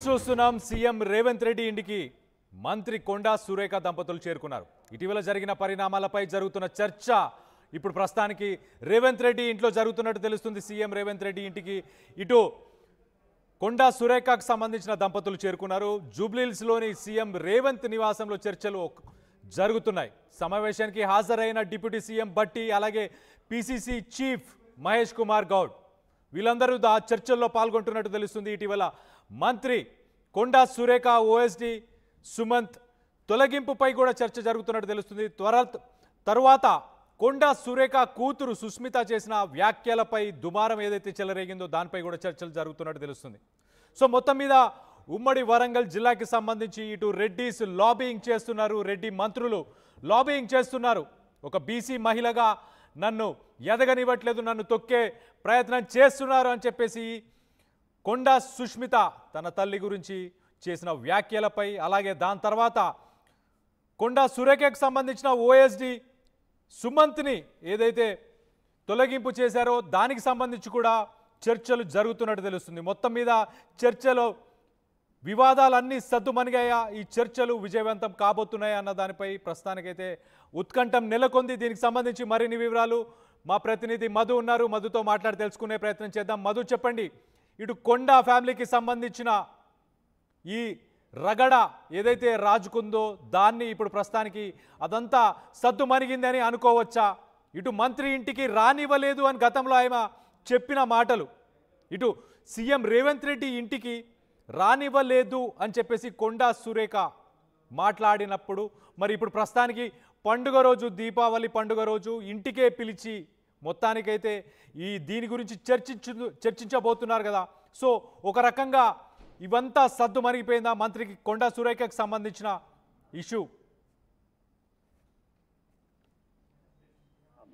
చూస్తున్నాం సీఎం రేవంత్ రెడ్డి ఇంటికి మంత్రి కొండా సురేఖ దంపతులు చేరుకున్నారు. ఇటీవల జరిగిన పరిణామాలపై జరుగుతున్న చర్చ ఇప్పుడు ప్రస్తుతానికి రేవంత్ రెడ్డి ఇంట్లో జరుగుతున్నట్టు తెలుస్తుంది. సీఎం రేవంత్ రెడ్డి ఇంటికి ఇటు కొండా సురేఖకు సంబంధించిన దంపతులు చేరుకున్నారు. జూబ్లీహిల్స్లోని సీఎం రేవంత్ నివాసంలో చర్చలు జరుగుతున్నాయి. సమావేశానికి హాజరైన డిప్యూటీ సీఎం భట్టి, అలాగే పిసిసి చీఫ్ మహేష్ కుమార్ గౌడ్ వీళ్ళందరూ ఆ చర్చల్లో పాల్గొంటున్నట్టు తెలుస్తుంది. ఇటీవల మంత్రి కొండా సురేఖ, ఓఎస్డి సుమంత్ తొలగింపుపై కూడా చర్చ జరుగుతున్నట్టు తెలుస్తుంది. తరువాత కొండా సురేఖ కూతురు సుస్మిత చేసిన వ్యాఖ్యలపై దుమారం ఏదైతే చెలరేగిందో దానిపై కూడా చర్చలు జరుగుతున్నట్టు తెలుస్తుంది. సో మొత్తం మీద ఉమ్మడి వరంగల్ జిల్లాకి సంబంధించి ఇటు రెడ్డిస్ లాబింగ్ చేస్తున్నారు, రెడ్డి మంత్రులు లాబింగ్ చేస్తున్నారు. ఒక బీసీ మహిళగా నన్ను ఎదగనివ్వట్లేదు, నన్ను తొక్కే ప్రయత్నం చేస్తున్నారు అని చెప్పేసి కొండా సుస్మిత తన తల్లి గురించి చేసిన వ్యాఖ్యలపై, అలాగే దాని తర్వాత కొండా సురేఖకు సంబంధించిన ఓఎస్డి సుమంత్ని ఏదైతే తొలగింపు చేశారో దానికి సంబంధించి కూడా చర్చలు జరుగుతున్నట్టు తెలుస్తుంది. మొత్తం మీద చర్చలో వివాదాలన్నీ సద్దుమణిగాయా, ఈ చర్చలు విజయవంతం కాబోతున్నాయా అన్న దానిపై ప్రస్తుతానికైతే ఉత్కంఠం నెలకొంది. దీనికి సంబంధించి మరిన్ని వివరాలు మా ప్రతినిధి మధు ఉన్నారు, మధుతో మాట్లాడి తెలుసుకునే ప్రయత్నం చేద్దాం. మధు, చెప్పండి, ఇటు కొండా ఫ్యామిలీకి సంబంధించిన ఈ రగడ ఏదైతే రాజుకుందో దాన్ని ఇప్పుడు ప్రస్తుతానికి అదంతా సద్దు మణిగిందని అనుకోవచ్చా? ఇటు మంత్రి ఇంటికి రానివ్వలేదు అని గతంలో ఆయన చెప్పిన మాటలు, ఇటు సీఎం రేవంత్ రెడ్డి ఇంటికి రానివ్వలేదు అని చెప్పేసి కొండా సురేఖ మాట్లాడినప్పుడు, మరి ఇప్పుడు ప్రస్తుతానికి పండుగ రోజు, దీపావళి పండుగ రోజు ఇంటికే పిలిచి మొత్తానికైతే దీని గురించి చర్చించబోతున్నారు కదా. సో ఒక రకంగా ఇవంతా సద్దు మరిగిపోయిందా మంత్రికి కొండా సురేఖకు సంబంధించిన ఇష్యూ?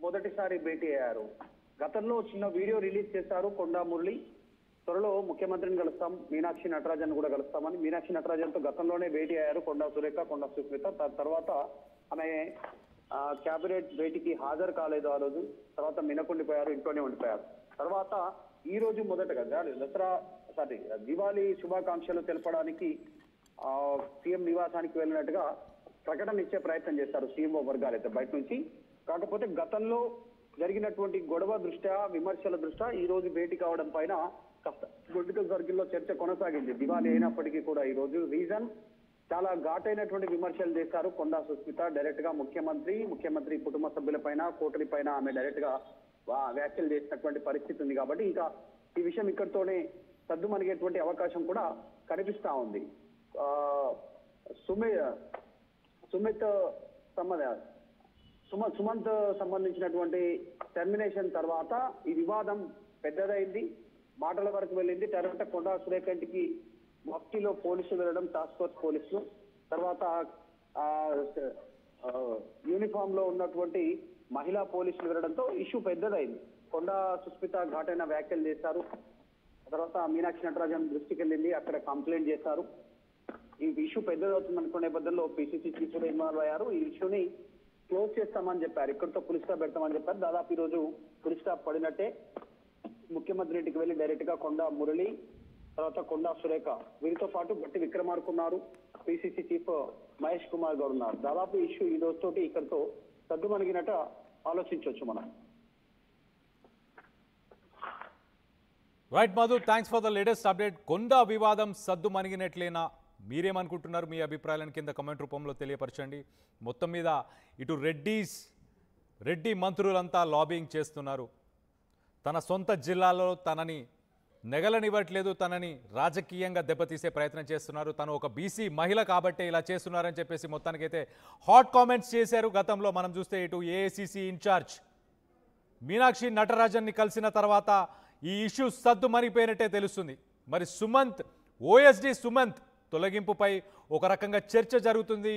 మొదటిసారి భేటీ అయ్యారు. గతంలో చిన్న వీడియో రిలీజ్ చేశారు కొండా మురళి. త్వరలో ముఖ్యమంత్రిని కలుస్తాం, మీనాక్షి నటరాజన్ కూడా కలుస్తామని. మీనాక్షి నటరాజన్ తో గతంలోనే భేటీ అయ్యారు కొండా సురేఖ, కొండా సుస్మిత. తర్వాత ఆమె క్యాబినెట్ భేటీకి హాజరు కాలేదు ఆ రోజు. తర్వాత మినకుండిపోయారు, ఇంట్లోనే ఉండిపోయారు. తర్వాత ఈ రోజు మొదటగా దివాళీ శుభాకాంక్షలు తెలపడానికి సీఎం నివాసానికి వెళ్ళినట్టుగా ప్రకటన ఇచ్చే ప్రయత్నం చేస్తారు సీఎంఓ వర్గాలు అయితే బయట నుంచి. కాకపోతే గతంలో జరిగినటువంటి గొడవ దృష్ట్యా, విమర్శల దృష్ట్యా ఈ రోజు భేటీ కావడం పైన పొలిటికల్ సర్కిల్లో చర్చ కొనసాగింది. దివాళీ అయినప్పటికీ కూడా ఈ రోజు రీజన్ చాలా ఘాటైనటువంటి విమర్శలు చేశారు కొండా సుస్మిత. డైరెక్ట్ గా ముఖ్యమంత్రి కుటుంబ సభ్యుల పైన, కోటరి పైన ఆమె డైరెక్ట్ గా వ్యాఖ్యలు చేసినటువంటి పరిస్థితి ఉంది. కాబట్టి ఇంకా ఈ విషయం ఇక్కడితోనే సద్దుమణిగేటువంటి అవకాశం కూడా కనిపిస్తా ఉంది. సుమంత్ సంబంధించినటువంటి టెర్మినేషన్ తర్వాత ఈ వివాదం పెద్దదైంది, మాటల వరకు వెళ్ళింది. తర్వాత కొండా సురేఖ ఇంటికి మఫ్టీలో పోలీసులు వెళ్ళడం, టాస్క్ ఫోర్స్ పోలీసులు, తర్వాత యూనిఫామ్ లో ఉన్నటువంటి మహిళా పోలీసులు వెళ్ళడంతో ఇష్యూ పెద్దదైంది. కొండా సుస్మిత ఘాటైన వ్యాఖ్యలు చేశారు. తర్వాత మీనాక్షి నటరాజన్ దృష్టికి వెళ్ళింది, అక్కడ కంప్లైంట్ చేశారు. ఈ ఇష్యూ పెద్దదవుతుంది అనుకునే నేపథ్యంలో పిసిసి చీఫ్ కూడా ఇన్వాల్వ్ అయ్యారు. ఈ ఇష్యూని క్లోజ్ చేస్తామని చెప్పారు, ఇక్కడితో పులి స్టాప్ పెడతామని చెప్పారు. దాదాపు ఈ రోజు పులి స్టాప్ పడినట్టే. ముఖ్యమంత్రి ఇంటికి వెళ్ళి డైరెక్ట్ గా కొండా మురళి, తర్వాత కొండా సురేఖ, వీరితో పాటు భట్టి విక్రమార్క ఉన్నారు, పిసిసి చీఫ్ మహేష్ కుమార్ గౌడ్ ఉన్నారు. దాదాపు ఇష్యూ ఈ రోజుతోటి ఇక్కడితో సద్దుమణిగినట్టు ఆలోచించవచ్చు మనం. Right Madhu, thanks for the latest update. Konda వివాదం సద్దు మణిగినట్లేనా? మీరేమనుకుంటున్నారు? మీ అభిప్రాయాలను కింద కమెంట్ రూపంలో తెలియపరచండి. మొత్తం మీద ఇటు రెడ్డి మంత్రులంతా లాబింగ్ చేస్తున్నారు. తన సొంత జిల్లాలో తనని నెగలనివ్వట్లేదు, తనని రాజకీయంగా దెబ్బతీసే ప్రయత్నం చేస్తున్నారు. తను ఒక బీసీ మహిళ కాబట్టే ఇలా చేస్తున్నారని చెప్పేసి మొత్తానికైతే హాట్ కామెంట్స్ చేశారు. గతంలో మనం చూస్తే ఇటు ఏఐసిసి ఇన్ఛార్జ్ మీనాక్షి నటరాజన్ని కలిసిన తర్వాత ఈ ఇష్యూ సద్దు మరిగిపోయినట్టే తెలుస్తుంది. మరి ఓఎస్డి సుమంత్ తొలగింపుపై ఒక రకంగా చర్చ జరుగుతుంది.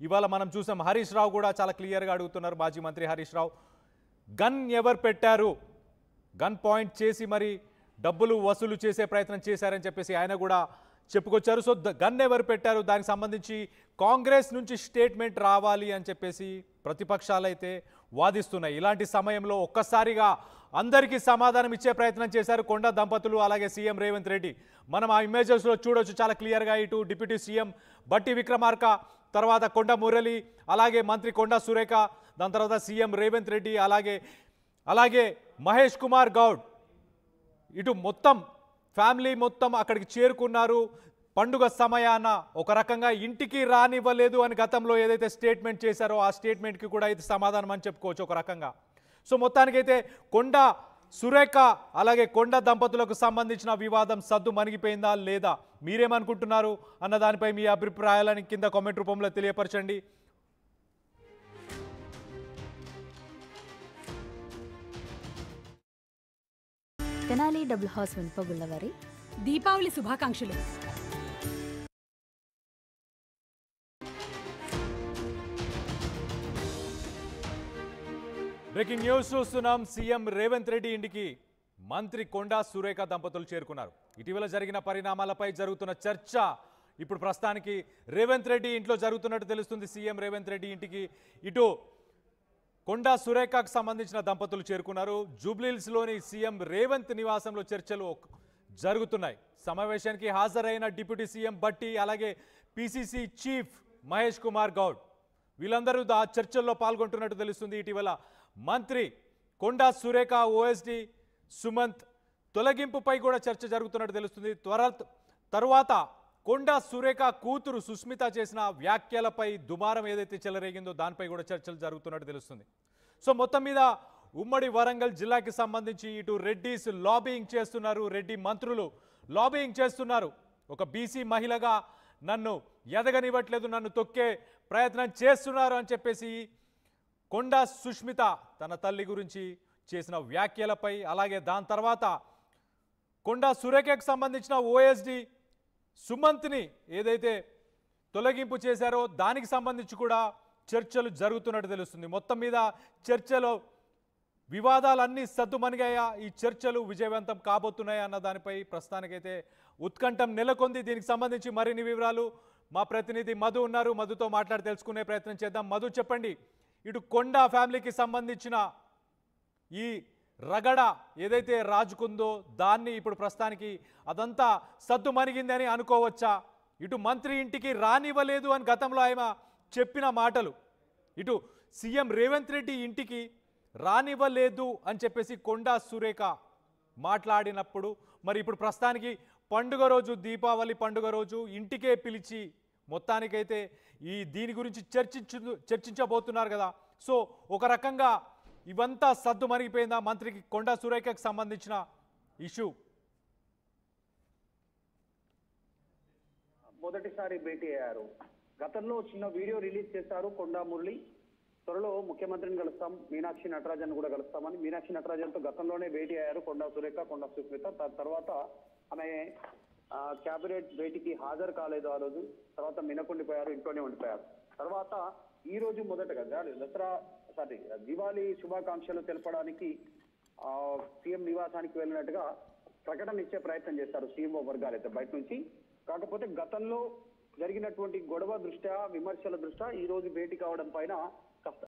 ఇవాళ మనం చూసాం, హరీష్ రావు కూడా చాలా క్లియర్గా అడుగుతున్నారు. మాజీ మంత్రి హరీష్ రావు గన్ ఎవరు పెట్టారు, గన్ పాయింట్ చేసి మరి డబ్బులు వసూలు చేసే ప్రయత్నం చేశారని చెప్పేసి ఆయన కూడా చెప్పుకొచ్చారు. సో గన్ ఎవరు పెట్టారు, దానికి సంబంధించి కాంగ్రెస్ నుంచి స్టేట్మెంట్ రావాలి అని చెప్పేసి ప్రతిపక్షాలైతే వాదిస్తున్నాయి. ఇలాంటి సమయంలో ఒక్కసారిగా అందరికీ సమాధానం ఇచ్చే ప్రయత్నం చేశారు కొండా దంపతులు అలాగే సీఎం రేవంత్ రెడ్డి. మనం ఆ ఇమేజెస్లో చూడొచ్చు చాలా క్లియర్గా. ఇటు డిప్యూటీ సీఎం బట్టి విక్రమార్క, తర్వాత కొండా మురళి, అలాగే మంత్రి కొండా సురేఖ, దాని తర్వాత సీఎం రేవంత్ రెడ్డి, అలాగే మహేష్ కుమార్ గౌడ్, ఇటు మొత్తం ఫ్యామిలీ మొత్తం అక్కడికి చేరుకున్నారు. పండుగ సమయాన ఒక రకంగా ఇంటికి రానివ్వలేదు అని గతంలో ఏదైతే స్టేట్మెంట్ చేశారో ఆ స్టేట్మెంట్కి కూడా అయితే సమాధానం అని చెప్పుకోవచ్చు ఒక రకంగా. సో మొత్తానికైతే కొండా సురేఖ అలాగే కొండా దంపతులకు సంబంధించిన వివాదం సద్దు మణిగిపోయిందా లేదా, మీరేమనుకుంటున్నారు అన్న దానిపై మీ అభిప్రాయాలను కింద కామెంట్ రూపంలో తెలియపరచండి. తెనాలి డబుల్ హౌస్ వెనుపగుళ్ళ వారి దీపావళి శుభాకాంక్షలు. బ్రేకింగ్ న్యూస్ చూస్తున్నాం. సీఎం రేవంత్ రెడ్డి ఇంటికి మంత్రి కొండా సురేఖ దంపతులు చేరుకున్నారు. ఇటీవల జరిగిన పరిణామాలపై జరుగుతున్న చర్చ ఇప్పుడు ప్రస్తుతానికి రేవంత్ రెడ్డి ఇంట్లో జరుగుతున్నట్టు తెలుస్తుంది. సీఎం రేవంత్ రెడ్డి ఇంటికి ఇటు కొండా సురేఖకు సంబంధించిన దంపతులు చేరుకున్నారు. జూబ్లీహిల్స్లోని సీఎం రేవంత్ నివాసంలో చర్చలు జరుగుతున్నాయి. సమావేశానికి హాజరైన డిప్యూటీ సీఎం బట్టి, అలాగే పిసిసి చీఫ్ మహేష్ కుమార్ గౌడ్, వీళ్ళందరూ ఆ చర్చల్లో పాల్గొంటున్నట్టు తెలుస్తుంది. ఇటీవల మంత్రి కొండా సురేఖ, ఓఎస్డి సుమంత్ తొలగింపుపై కూడా చర్చ జరుగుతున్నట్టు తెలుస్తుంది. తరువాత కొండా సురేఖ కూతురు సుస్మిత చేసిన వ్యాఖ్యలపై దుమారం ఏదైతే చెలరేగిందో దానిపై కూడా చర్చలు జరుగుతున్నట్టు తెలుస్తుంది. సో మొత్తం మీద ఉమ్మడి వరంగల్ జిల్లాకి సంబంధించి ఇటు రెడ్డిస్ లాబింగ్ చేస్తున్నారు, రెడ్డి మంత్రులు లాబింగ్ చేస్తున్నారు. ఒక బీసీ మహిళగా నన్ను ఎదగనివ్వట్లేదు, నన్ను తొక్కే ప్రయత్నం చేస్తున్నారు అని చెప్పేసి కొండా సుస్మిత తన తల్లి గురించి చేసిన వ్యాఖ్యలపై, అలాగే దాని తర్వాత కొండా సురేఖకు సంబంధించిన ఓఎస్డి సుమంత్ని ఏదైతే తొలగింపు చేశారో దానికి సంబంధించి కూడా చర్చలు జరుగుతున్నట్టు తెలుస్తుంది. మొత్తం మీద చర్చలో వివాదాలన్నీ సద్దుమణిగాయా, ఈ చర్చలు విజయవంతం కాబోతున్నాయా అన్న దానిపై ప్రస్తుతానికైతే ఉత్కంఠం నెలకొంది. దీనికి సంబంధించి మరిన్ని వివరాలు మా ప్రతినిధి మధు ఉన్నారు, మధుతో మాట్లాడి తెలుసుకునే ప్రయత్నం చేద్దాం. మధు, చెప్పండి, ఇటు కొండా ఫ్యామిలీకి సంబంధించిన ఈ రగడ ఏదైతే రాజుకుందో దాన్ని ఇప్పుడు ప్రస్తుతానికి అదంతా సద్దు మణిగిందని అనుకోవచ్చా? ఇటు మంత్రి ఇంటికి రానివ్వలేదు అని గతంలో ఆయన చెప్పిన మాటలు, ఇటు సీఎం రేవంత్ రెడ్డి ఇంటికి రానివ్వలేదు అని చెప్పేసి కొండా సురేఖ మాట్లాడినప్పుడు, మరి ఇప్పుడు ప్రస్తుతానికి పండుగ రోజు, దీపావళి పండుగ రోజు ఇంటికే పిలిచి మొత్తానికైతే దీని గురించి చర్చించబోతున్నారు కదా. సో ఒక రకంగా ఇవంతా సద్దు మరిగిపోయిందా మంత్రికి కొండా సురేఖకు సంబంధించిన ఇష్యూ? మొదటిసారి భేటీ అయ్యారు. గతంలో చిన్న వీడియో రిలీజ్ చేశారు కొండా మురళి. త్వరలో ముఖ్యమంత్రిని కలుస్తాం, మీనాక్షి నటరాజన్ కూడా కలుస్తామని. మీనాక్షి నటరాజన్తో గతంలోనే భేటీ అయ్యారు కొండా సురేఖ, కొండా సుస్మిత. తర్వాత ఆమె క్యాబినెట్ భేటీకి హాజరు కాలేదు ఆ రోజు. తర్వాత మినకుండిపోయారు, ఇంట్లోనే ఉండిపోయారు. తర్వాత ఈ రోజు మొదటగా దివాళీ శుభాకాంక్షలు తెలపడానికి సీఎం నివాసానికి వెళ్ళినట్టుగా ప్రకటన ఇచ్చే ప్రయత్నం చేస్తారు సీఎంఓ వర్గాలు అయితే బయట నుంచి. కాకపోతే గతంలో జరిగినటువంటి గొడవ దృష్ట్యా, విమర్శల దృష్ట్యా ఈ రోజు భేటీ కావడం పైన